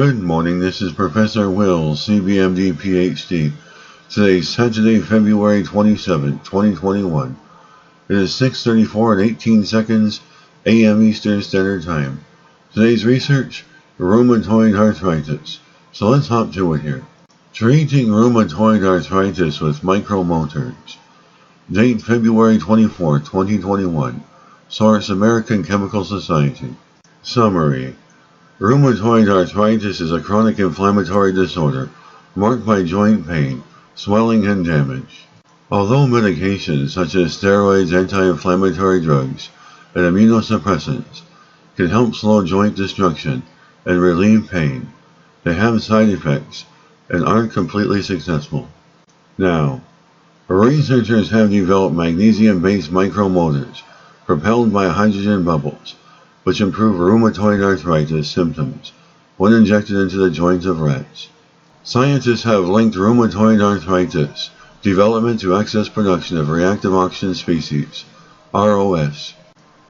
Good morning, this is Professor Will, CBMD, PhD. Today is Saturday, February 27, 2021. It is 6:34 and 18 seconds a.m. Eastern Standard Time. Today's research, rheumatoid arthritis. So let's hop to it here. Treating rheumatoid arthritis with micromotors. Date February 24, 2021. Source American Chemical Society. Summary. Rheumatoid arthritis is a chronic inflammatory disorder marked by joint pain, swelling, and damage. Although medications such as steroids, anti-inflammatory drugs, and immunosuppressants can help slow joint destruction and relieve pain, they have side effects and aren't completely successful. Now, researchers have developed magnesium-based micromotors propelled by hydrogen bubbles, which improve rheumatoid arthritis symptoms when injected into the joints of rats. Scientists have linked rheumatoid arthritis development to excess production of reactive oxygen species, ROS.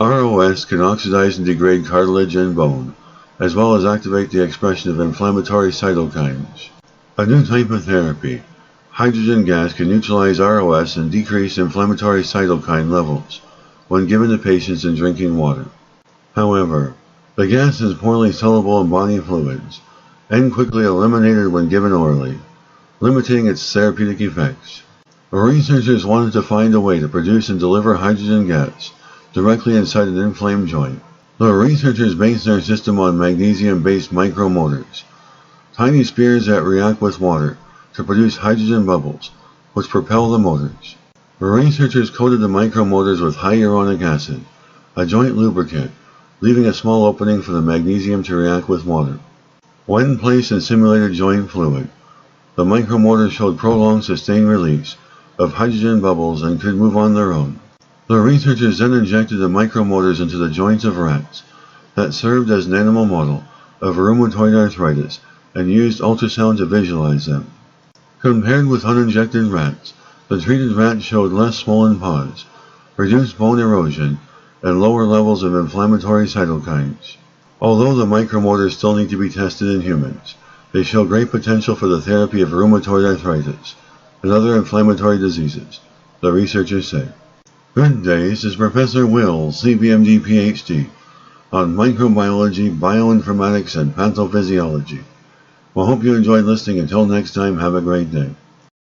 ROS can oxidize and degrade cartilage and bone, as well as activate the expression of inflammatory cytokines. A new type of therapy, hydrogen gas, can neutralize ROS and decrease inflammatory cytokine levels when given to patients in drinking water. However, the gas is poorly soluble in body fluids and quickly eliminated when given orally, limiting its therapeutic effects. Researchers wanted to find a way to produce and deliver hydrogen gas directly inside an inflamed joint. The researchers based their system on magnesium-based micromotors, tiny spheres that react with water to produce hydrogen bubbles, which propel the motors. The researchers coated the micromotors with hyaluronic acid, a joint lubricant, leaving a small opening for the magnesium to react with water. When placed in simulated joint fluid, the micromotors showed prolonged sustained release of hydrogen bubbles and could move on their own. The researchers then injected the micromotors into the joints of rats that served as an animal model of rheumatoid arthritis and used ultrasound to visualize them. Compared with uninjected rats, the treated rats showed less swollen paws, reduced bone erosion, and lower levels of inflammatory cytokines. Although the micromotors still need to be tested in humans, they show great potential for the therapy of rheumatoid arthritis and other inflammatory diseases, the researchers say. Good day, this is Professor Will, CBMD, PhD, on microbiology, bioinformatics, and pathophysiology. Well, hope you enjoyed listening. Until next time, have a great day.